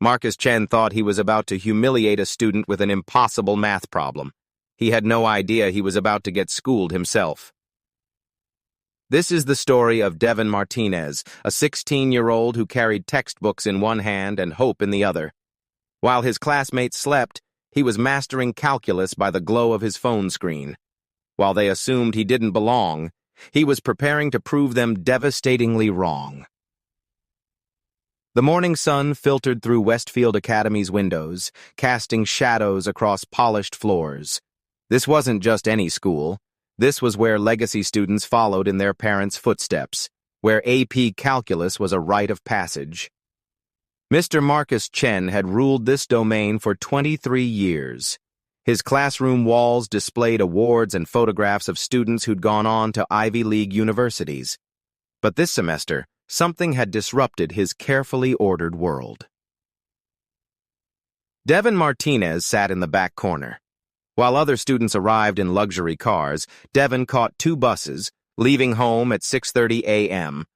Marcus Chen thought he was about to humiliate a student with an impossible math problem. He had no idea he was about to get schooled himself. This is the story of Devin Martinez, a 16-year-old who carried textbooks in one hand and hope in the other. While his classmates slept, he was mastering calculus by the glow of his phone screen. While they assumed he didn't belong, he was preparing to prove them devastatingly wrong. The morning sun filtered through Westfield Academy's windows, casting shadows across polished floors. This wasn't just any school. This was where legacy students followed in their parents' footsteps, where AP Calculus was a rite of passage. Mr. Marcus Chen had ruled this domain for 23 years. His classroom walls displayed awards and photographs of students who'd gone on to Ivy League universities. But this semester, something had disrupted his carefully ordered world. Devin Martinez sat in the back corner. While other students arrived in luxury cars, Devin caught 2 buses, leaving home at 6:30 a.m.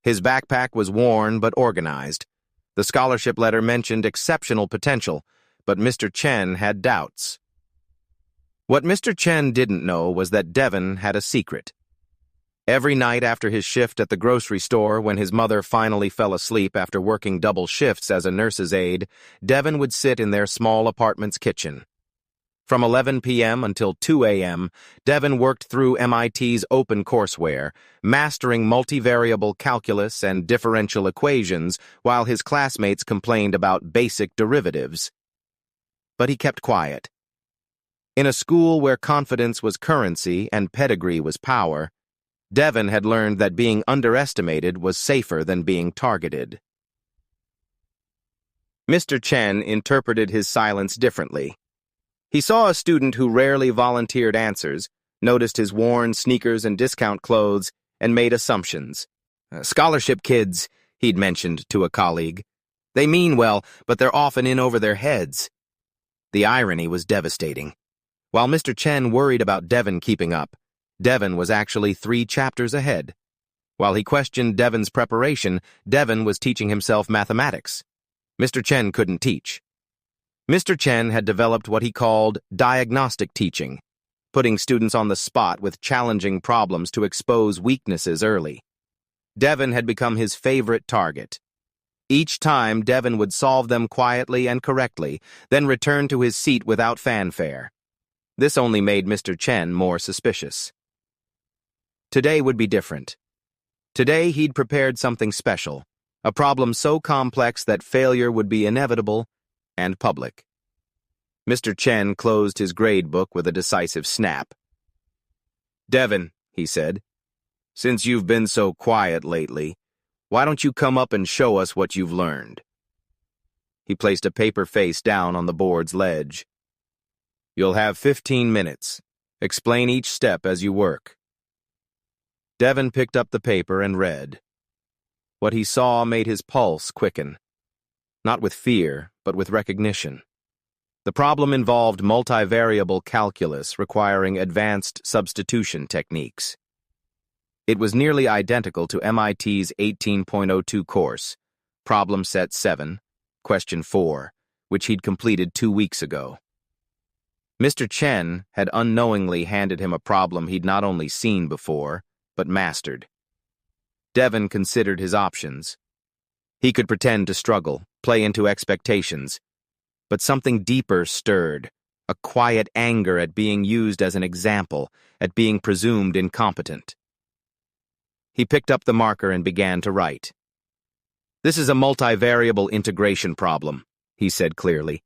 His backpack was worn but organized. The scholarship letter mentioned exceptional potential, but Mr. Chen had doubts. What Mr. Chen didn't know was that Devin had a secret. Every night after his shift at the grocery store, when his mother finally fell asleep after working double shifts as a nurse's aide, Devin would sit in their small apartment's kitchen. From 11 p.m. until 2 a.m., Devin worked through MIT's open courseware, mastering multivariable calculus and differential equations while his classmates complained about basic derivatives. But he kept quiet. In a school where confidence was currency and pedigree was power, Devin had learned that being underestimated was safer than being targeted. Mr. Chen interpreted his silence differently. He saw a student who rarely volunteered answers, noticed his worn sneakers and discount clothes, and made assumptions. Scholarship kids, he'd mentioned to a colleague. They mean well, but they're often in over their heads. The irony was devastating. While Mr. Chen worried about Devin keeping up, Devin was actually 3 chapters ahead. While he questioned Devin's preparation, Devin was teaching himself mathematics. Mr. Chen couldn't teach. Mr. Chen had developed what he called diagnostic teaching, putting students on the spot with challenging problems to expose weaknesses early. Devin had become his favorite target. Each time, Devin would solve them quietly and correctly, then return to his seat without fanfare. This only made Mr. Chen more suspicious. Today would be different. Today he'd prepared something special, a problem so complex that failure would be inevitable and public. Mr. Chen closed his grade book with a decisive snap. "Devin," he said, "since you've been so quiet lately, why don't you come up and show us what you've learned?" He placed a paper face down on the board's ledge. "You'll have 15 minutes. Explain each step as you work." Devin picked up the paper and read. What he saw made his pulse quicken. Not with fear, but with recognition. The problem involved multivariable calculus requiring advanced substitution techniques. It was nearly identical to MIT's 18.02 course, Problem Set 7, Question 4, which he'd completed 2 weeks ago. Mr. Chen had unknowingly handed him a problem he'd not only seen before, but mastered. Devin considered his options. He could pretend to struggle, play into expectations. But something deeper stirred, a quiet anger at being used as an example, at being presumed incompetent. He picked up the marker and began to write. "This is a multivariable integration problem," he said clearly.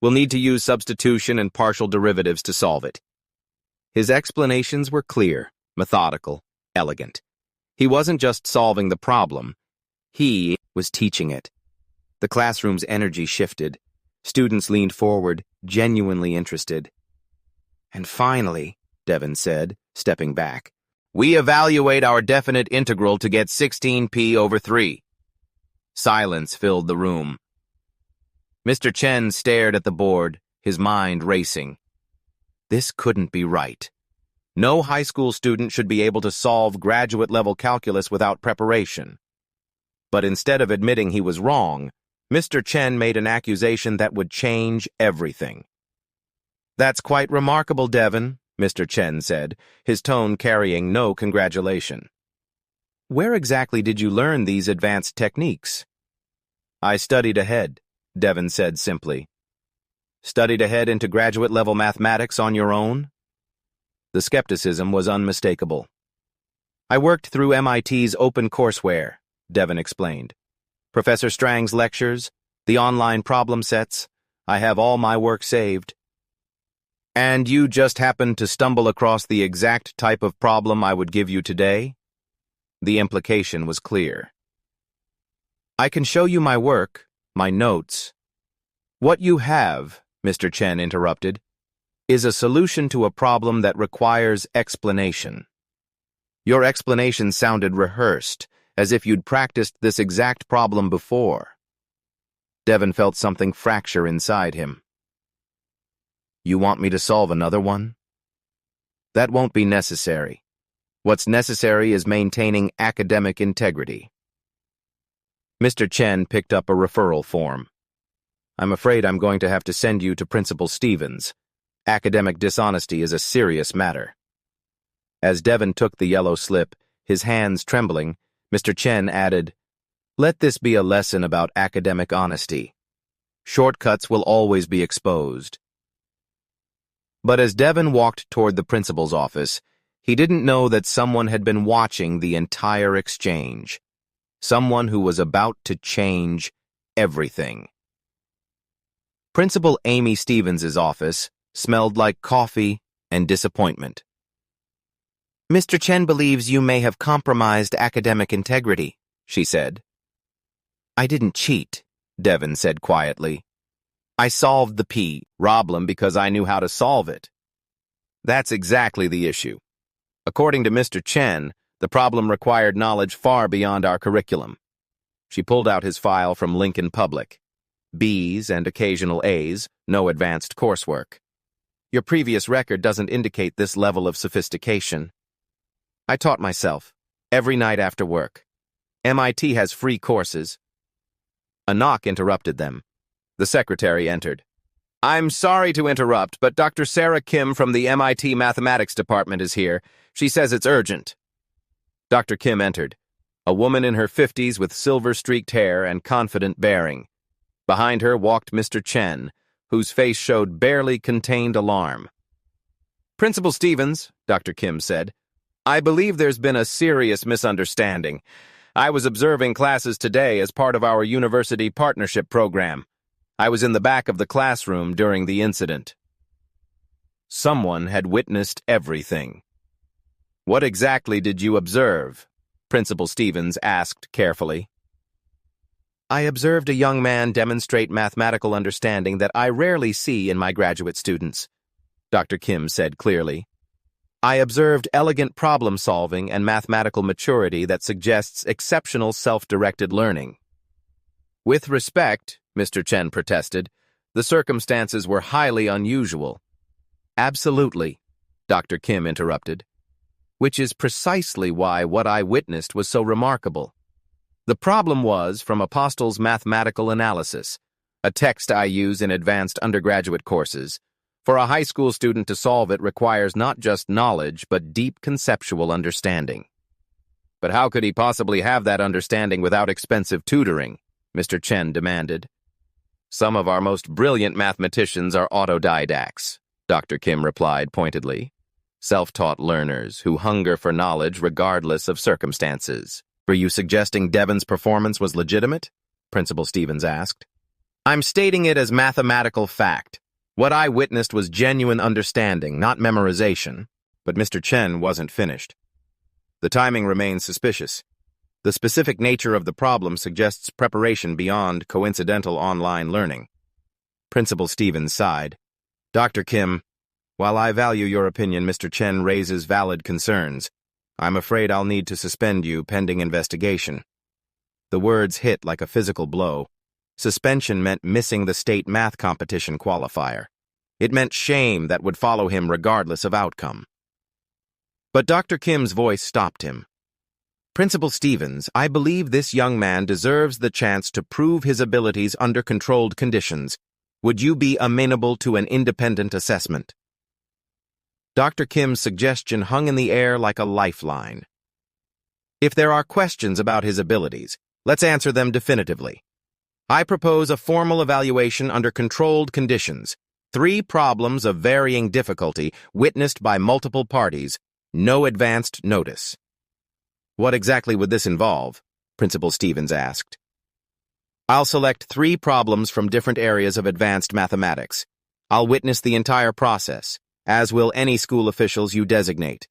"We'll need to use substitution and partial derivatives to solve it." His explanations were clear, methodical, elegant. He wasn't just solving the problem. He was teaching it. The classroom's energy shifted. Students leaned forward, genuinely interested. "And finally," Devin said, stepping back, "we evaluate our definite integral to get 16p over 3. Silence filled the room. Mr. Chen stared at the board, his mind racing. This couldn't be right. No high school student should be able to solve graduate-level calculus without preparation. But instead of admitting he was wrong, Mr. Chen made an accusation that would change everything. "That's quite remarkable, Devon," Mr. Chen said, his tone carrying no congratulation. "Where exactly did you learn these advanced techniques?" "I studied ahead," Devon said simply. "Studied ahead into graduate-level mathematics on your own?" The skepticism was unmistakable. "I worked through MIT's open courseware," Devon explained. "Professor Strang's lectures, the online problem sets, I have all my work saved." "And you just happened to stumble across the exact type of problem I would give you today?" The implication was clear. "I can show you my work, my notes." "What you have," Mr. Chen interrupted, "is a solution to a problem that requires explanation. Your explanation sounded rehearsed, as if you'd practiced this exact problem before." Devon felt something fracture inside him. "You want me to solve another one?" "That won't be necessary. What's necessary is maintaining academic integrity." Mr. Chen picked up a referral form. "I'm afraid I'm going to have to send you to Principal Stevens. Academic dishonesty is a serious matter." As Devon took the yellow slip, his hands trembling, Mr. Chen added, "Let this be a lesson about academic honesty. Shortcuts will always be exposed." But as Devon walked toward the principal's office, he didn't know that someone had been watching the entire exchange. Someone who was about to change everything. Principal Amy Stevens's office smelled like coffee and disappointment. "Mr. Chen believes you may have compromised academic integrity," she said. "I didn't cheat," Devon said quietly. "I solved the problem because I knew how to solve it." That's exactly the issue. According to Mr. Chen, the problem required knowledge far beyond our curriculum. She pulled out his file from Lincoln Public. B's and occasional A's, no advanced coursework. "Your previous record doesn't indicate this level of sophistication." "I taught myself, every night after work. MIT has free courses." A knock interrupted them. The secretary entered. "I'm sorry to interrupt, but Dr. Sarah Kim from the MIT Mathematics Department is here. She says it's urgent." Dr. Kim entered, a woman in her 50s with silver-streaked hair and confident bearing. Behind her walked Mr. Chen, whose face showed barely contained alarm. "Principal Stevens," Dr. Kim said, "I believe there's been a serious misunderstanding. I was observing classes today as part of our university partnership program. I was in the back of the classroom during the incident." Someone had witnessed everything. "What exactly did you observe?" Principal Stevens asked carefully. "I observed a young man demonstrate mathematical understanding that I rarely see in my graduate students," Dr. Kim said clearly. "I observed elegant problem-solving and mathematical maturity that suggests exceptional self-directed learning." "With respect," Mr. Chen protested, "the circumstances were highly unusual." "Absolutely," Dr. Kim interrupted. "Which is precisely why what I witnessed was so remarkable. The problem was from Apostle's Mathematical Analysis, a text I use in advanced undergraduate courses. For a high school student to solve it requires not just knowledge, but deep conceptual understanding." "But how could he possibly have that understanding without expensive tutoring?" Mr. Chen demanded. "Some of our most brilliant mathematicians are autodidacts," Dr. Kim replied pointedly. "Self-taught learners who hunger for knowledge regardless of circumstances." "Were you suggesting Devon's performance was legitimate?" Principal Stevens asked. "I'm stating it as mathematical fact. What I witnessed was genuine understanding, not memorization." But Mr. Chen wasn't finished. "The timing remains suspicious. The specific nature of the problem suggests preparation beyond coincidental online learning." Principal Stevens sighed. "Dr. Kim, while I value your opinion, Mr. Chen raises valid concerns. I'm afraid I'll need to suspend you pending investigation." The words hit like a physical blow. Suspension meant missing the state math competition qualifier. It meant shame that would follow him regardless of outcome. But Dr. Kim's voice stopped him. Principal Stevens, I believe this young man deserves the chance to prove his abilities under controlled conditions. Would you be amenable to an independent assessment? Dr. Kim's suggestion hung in the air like a lifeline. If there are questions about his abilities, let's answer them definitively. I propose a formal evaluation under controlled conditions. 3 problems of varying difficulty, witnessed by multiple parties, no advanced notice. What exactly would this involve? Principal Stevens asked. I'll select 3 problems from different areas of advanced mathematics. I'll witness the entire process, as will any school officials you designate.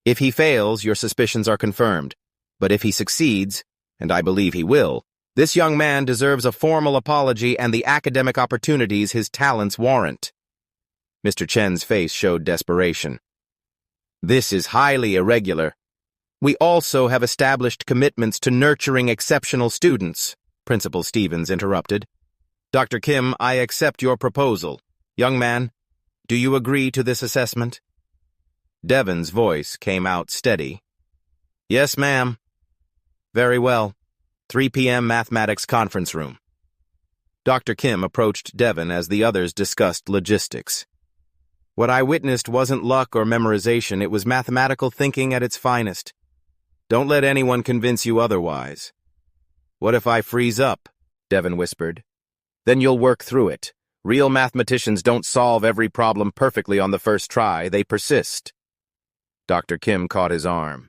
If he fails, your suspicions are confirmed. But if he succeeds, and I believe he will, this young man deserves a formal apology and the academic opportunities his talents warrant. Mr. Chen's face showed desperation. This is highly irregular. We also have established commitments to nurturing exceptional students, Principal Stevens interrupted. Dr. Kim, I accept your proposal. Young man, do you agree to this assessment? Devon's voice came out steady. Yes, ma'am. Very well. 3 p.m. Mathematics Conference Room. Dr. Kim approached Devon as the others discussed logistics. What I witnessed wasn't luck or memorization, it was mathematical thinking at its finest. Don't let anyone convince you otherwise. What if I freeze up? Devon whispered. Then you'll work through it. Real mathematicians don't solve every problem perfectly on the first try, they persist. Dr. Kim caught his arm.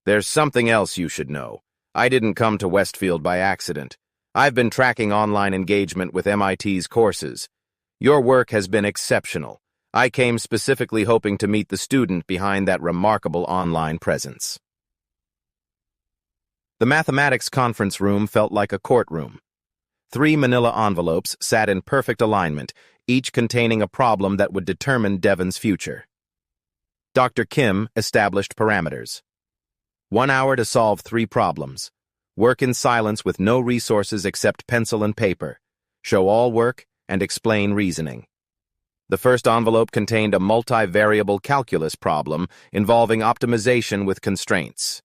There's something else you should know. I didn't come to Westfield by accident. I've been tracking online engagement with MIT's courses. Your work has been exceptional. I came specifically hoping to meet the student behind that remarkable online presence. The mathematics conference room felt like a courtroom. 3 manila envelopes sat in perfect alignment, each containing a problem that would determine Devon's future. Dr. Kim established parameters. 1 hour to solve 3 problems. Work in silence with no resources except pencil and paper. Show all work and explain reasoning. The first envelope contained a multivariable calculus problem involving optimization with constraints.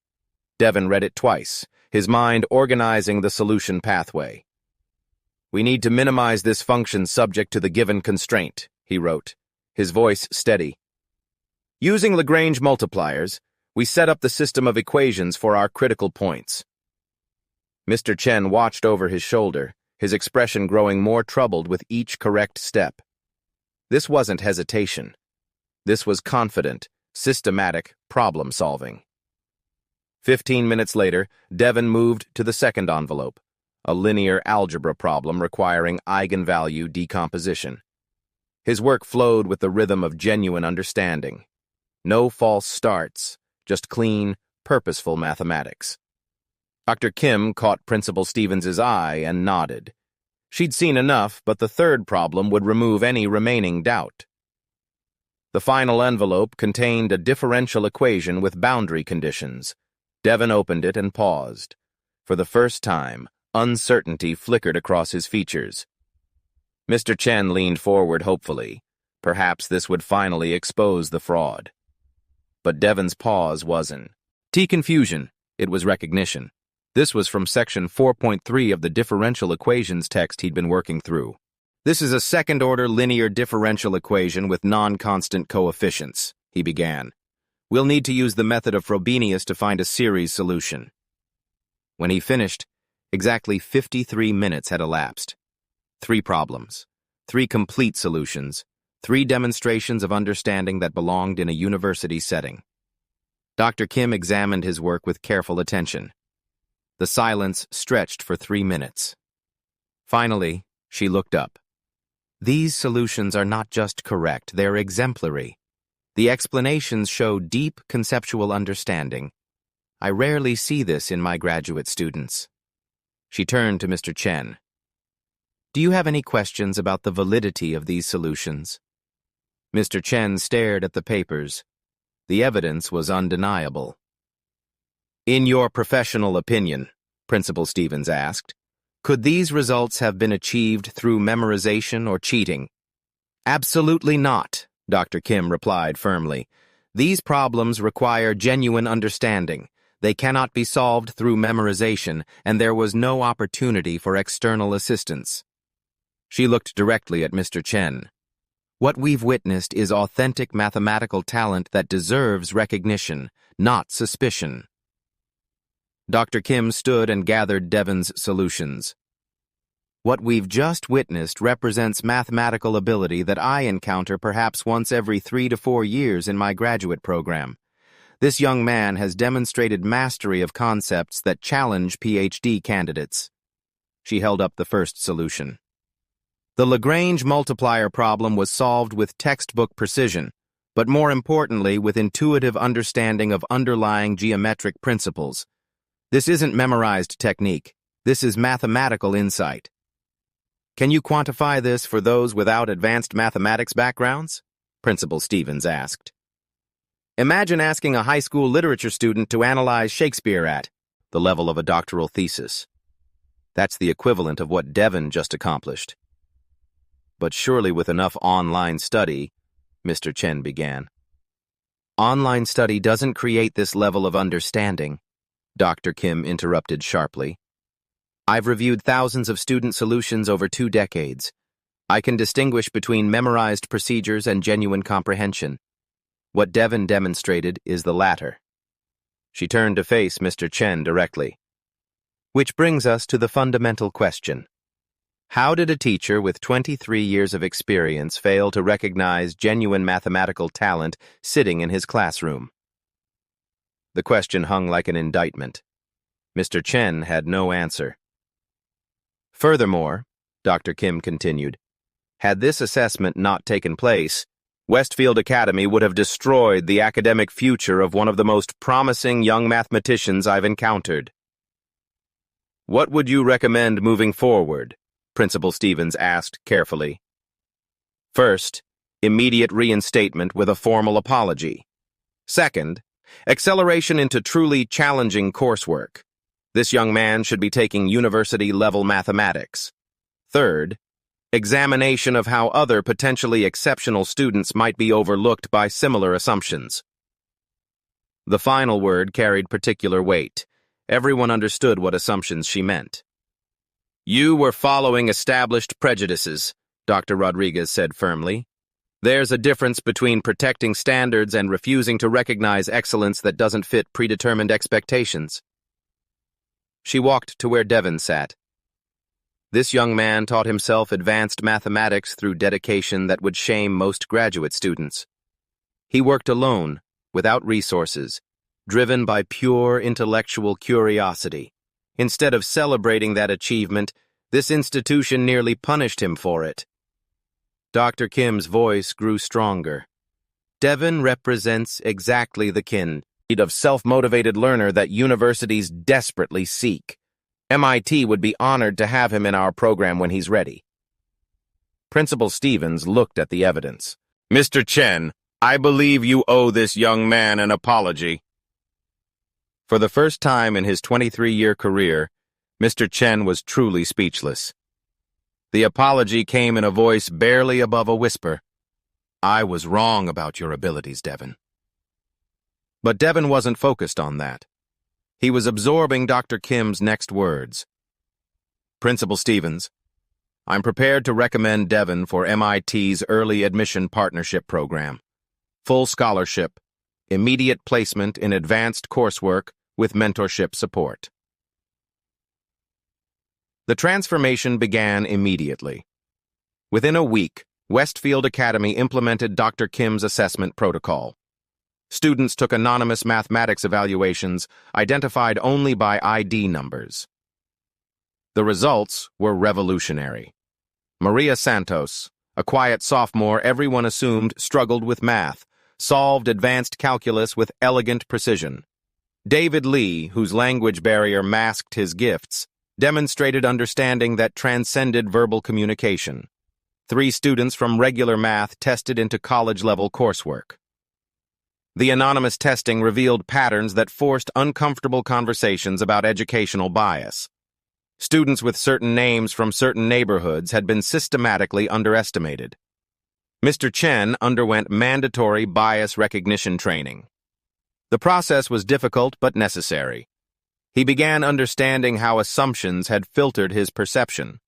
Devon read it twice, his mind organizing the solution pathway. We need to minimize this function subject to the given constraint, he wrote, his voice steady. Using Lagrange multipliers, we set up the system of equations for our critical points. Mr. Chen watched over his shoulder, his expression growing more troubled with each correct step. This wasn't hesitation. This was confident, systematic problem-solving. 15 minutes later, Devon moved to the second envelope, a linear algebra problem requiring eigenvalue decomposition. His work flowed with the rhythm of genuine understanding. No false starts, just clean, purposeful mathematics. Dr. Kim caught Principal Stevens's eye and nodded. She'd seen enough, but the third problem would remove any remaining doubt. The final envelope contained a differential equation with boundary conditions. Devon opened it and paused. For the first time, uncertainty flickered across his features. Mr. Chen leaned forward hopefully. Perhaps this would finally expose the fraud. But Devon's pause wasn't confusion, it was recognition. This was from section 4.3 of the differential equations text he'd been working through. This is a second-order linear differential equation with non-constant coefficients, he began. We'll need to use the method of Frobenius to find a series solution. When he finished, exactly 53 minutes had elapsed. 3 problems, 3 complete solutions, 3 demonstrations of understanding that belonged in a university setting. Dr. Kim examined his work with careful attention. The silence stretched for 3 minutes. Finally, she looked up. These solutions are not just correct, they're exemplary. The explanations show deep conceptual understanding. I rarely see this in my graduate students. She turned to Mr. Chen. Do you have any questions about the validity of these solutions? Mr. Chen stared at the papers. The evidence was undeniable. In your professional opinion, Principal Stevens asked, could these results have been achieved through memorization or cheating? Absolutely not, Dr. Kim replied firmly. These problems require genuine understanding. They cannot be solved through memorization, and there was no opportunity for external assistance. She looked directly at Mr. Chen. What we've witnessed is authentic mathematical talent that deserves recognition, not suspicion. Dr. Kim stood and gathered Devon's solutions. What we've just witnessed represents mathematical ability that I encounter perhaps once every 3 to 4 years in my graduate program. This young man has demonstrated mastery of concepts that challenge PhD candidates. She held up the first solution. The Lagrange multiplier problem was solved with textbook precision, but more importantly with intuitive understanding of underlying geometric principles. This isn't memorized technique. This is mathematical insight. Can you quantify this for those without advanced mathematics backgrounds? Principal Stevens asked. Imagine asking a high school literature student to analyze Shakespeare at the level of a doctoral thesis. That's the equivalent of what Devon just accomplished. But surely with enough online study, Mr. Chen began. Online study doesn't create this level of understanding, Dr. Kim interrupted sharply. I've reviewed thousands of student solutions over 2 decades. I can distinguish between memorized procedures and genuine comprehension. What Devon demonstrated is the latter. She turned to face Mr. Chen directly. Which brings us to the fundamental question. How did a teacher with 23 years of experience fail to recognize genuine mathematical talent sitting in his classroom? The question hung like an indictment. Mr. Chen had no answer. Furthermore, Dr. Kim continued, had this assessment not taken place, Westfield Academy would have destroyed the academic future of one of the most promising young mathematicians I've encountered. What would you recommend moving forward? Principal Stevens asked carefully. First, immediate reinstatement with a formal apology. Second, acceleration into truly challenging coursework. This young man should be taking university-level mathematics. Third, examination of how other potentially exceptional students might be overlooked by similar assumptions. The final word carried particular weight. Everyone understood what assumptions she meant. You were following established prejudices, Dr. Rodriguez said firmly. There's a difference between protecting standards and refusing to recognize excellence that doesn't fit predetermined expectations. She walked to where Devon sat. This young man taught himself advanced mathematics through dedication that would shame most graduate students. He worked alone, without resources, driven by pure intellectual curiosity. Instead of celebrating that achievement, this institution nearly punished him for it. Dr. Kim's voice grew stronger. Devon represents exactly the kind of self-motivated learner that universities desperately seek. MIT would be honored to have him in our program when he's ready. Principal Stevens looked at the evidence. Mr. Chen, I believe you owe this young man an apology. For the first time in his 23-year career, Mr. Chen was truly speechless. The apology came in a voice barely above a whisper. I was wrong about your abilities, Devon. But Devon wasn't focused on that. He was absorbing Dr. Kim's next words. Principal Stevens, I'm prepared to recommend Devon for MIT's Early Admission Partnership Program. Full scholarship, immediate placement in advanced coursework with mentorship support. The transformation began immediately. Within a week, Westfield Academy implemented Dr. Kim's assessment protocol. Students took anonymous mathematics evaluations identified only by ID numbers. The results were revolutionary. Maria Santos, a quiet sophomore everyone assumed struggled with math, solved advanced calculus with elegant precision. David Lee, whose language barrier masked his gifts, demonstrated understanding that transcended verbal communication. 3 students from regular math tested into college-level coursework. The anonymous testing revealed patterns that forced uncomfortable conversations about educational bias. Students with certain names from certain neighborhoods had been systematically underestimated. Mr. Chen underwent mandatory bias recognition training. The process was difficult but necessary. He began understanding how assumptions had filtered his perception.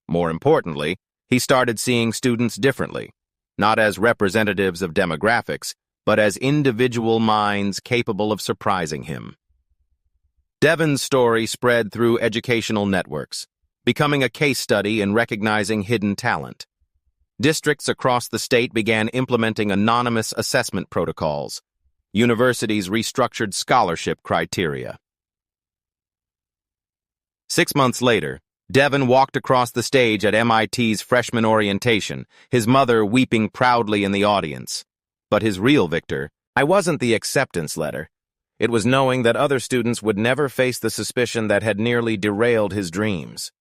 More importantly, he started seeing students differently, not as representatives of demographics, but as individual minds capable of surprising him. Devon's story spread through educational networks, becoming a case study in recognizing hidden talent. Districts across the state began implementing anonymous assessment protocols. Universities restructured scholarship criteria. 6 months later, Devon walked across the stage at MIT's freshman orientation, his mother weeping proudly in the audience. But his real victor, I wasn't the acceptance letter. It was knowing that other students would never face the suspicion that had nearly derailed his dreams.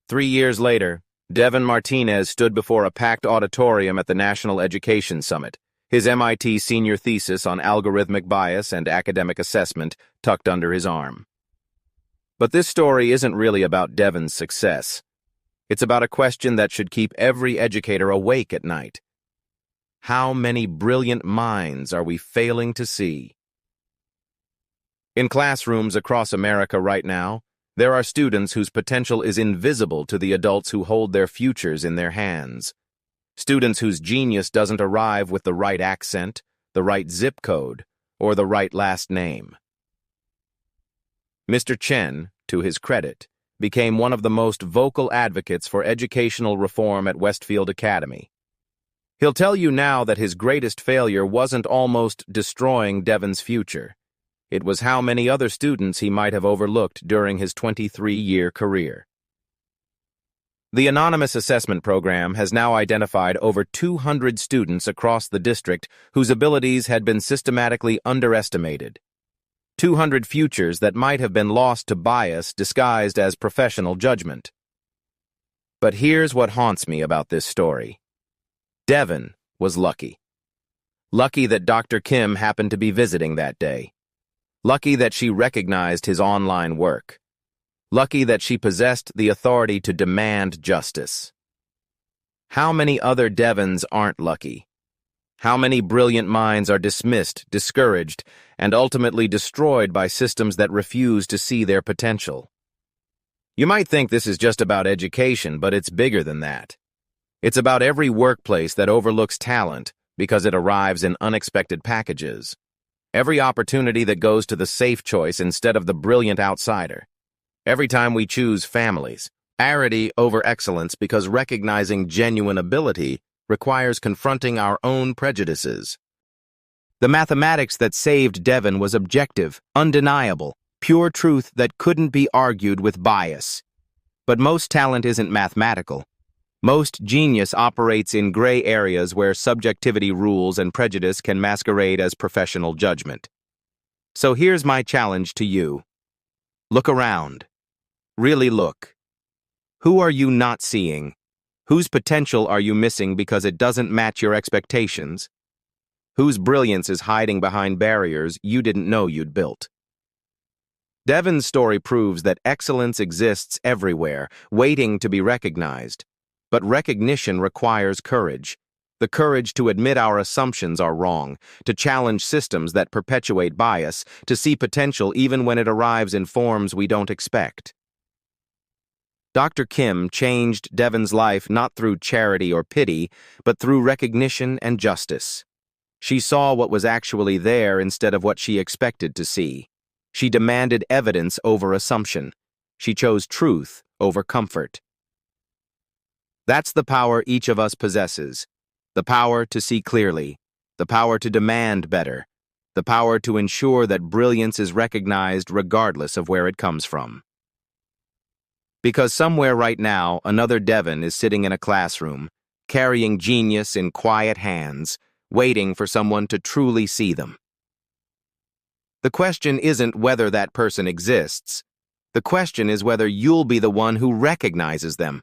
3 years later, Devon Martinez stood before a packed auditorium at the National Education Summit, his MIT senior thesis on algorithmic bias and academic assessment tucked under his arm. But this story isn't really about Devon's success. It's about a question that should keep every educator awake at night. How many brilliant minds are we failing to see? In classrooms across America right now, there are students whose potential is invisible to the adults who hold their futures in their hands. Students whose genius doesn't arrive with the right accent, the right zip code, or the right last name. Mr. Chen, to his credit, became one of the most vocal advocates for educational reform at Westfield Academy. He'll tell you now that his greatest failure wasn't almost destroying Devon's future. It was how many other students he might have overlooked during his 23-year career. The Anonymous Assessment Program has now identified over 200 students across the district whose abilities had been systematically underestimated. 200 futures that might have been lost to bias disguised as professional judgment. But here's what haunts me about this story. Devon was lucky. Lucky that Dr. Kim happened to be visiting that day. Lucky that she recognized his online work. Lucky that she possessed the authority to demand justice. How many other Devons aren't lucky? How many brilliant minds are dismissed, discouraged, and ultimately destroyed by systems that refuse to see their potential? You might think this is just about education, but it's bigger than that. It's about every workplace that overlooks talent because it arrives in unexpected packages. Every opportunity that goes to the safe choice instead of the brilliant outsider. Every time we choose families, arity over excellence because recognizing genuine ability requires confronting our own prejudices. The mathematics that saved Devon was objective, undeniable, pure truth that couldn't be argued with bias. But most talent isn't mathematical. Most genius operates in gray areas where subjectivity rules and prejudice can masquerade as professional judgment. So here's my challenge to you. Look around. Really look. Who are you not seeing? Whose potential are you missing because it doesn't match your expectations? Whose brilliance is hiding behind barriers you didn't know you'd built? Devon's story proves that excellence exists everywhere, waiting to be recognized. But recognition requires courage. The courage to admit our assumptions are wrong, to challenge systems that perpetuate bias, to see potential even when it arrives in forms we don't expect. Dr. Kim changed Devon's life not through charity or pity, but through recognition and justice. She saw what was actually there instead of what she expected to see. She demanded evidence over assumption. She chose truth over comfort. That's the power each of us possesses. The power to see clearly. The power to demand better. The power to ensure that brilliance is recognized regardless of where it comes from. Because somewhere right now, another Devon is sitting in a classroom, carrying genius in quiet hands, waiting for someone to truly see them. The question isn't whether that person exists. The question is whether you'll be the one who recognizes them.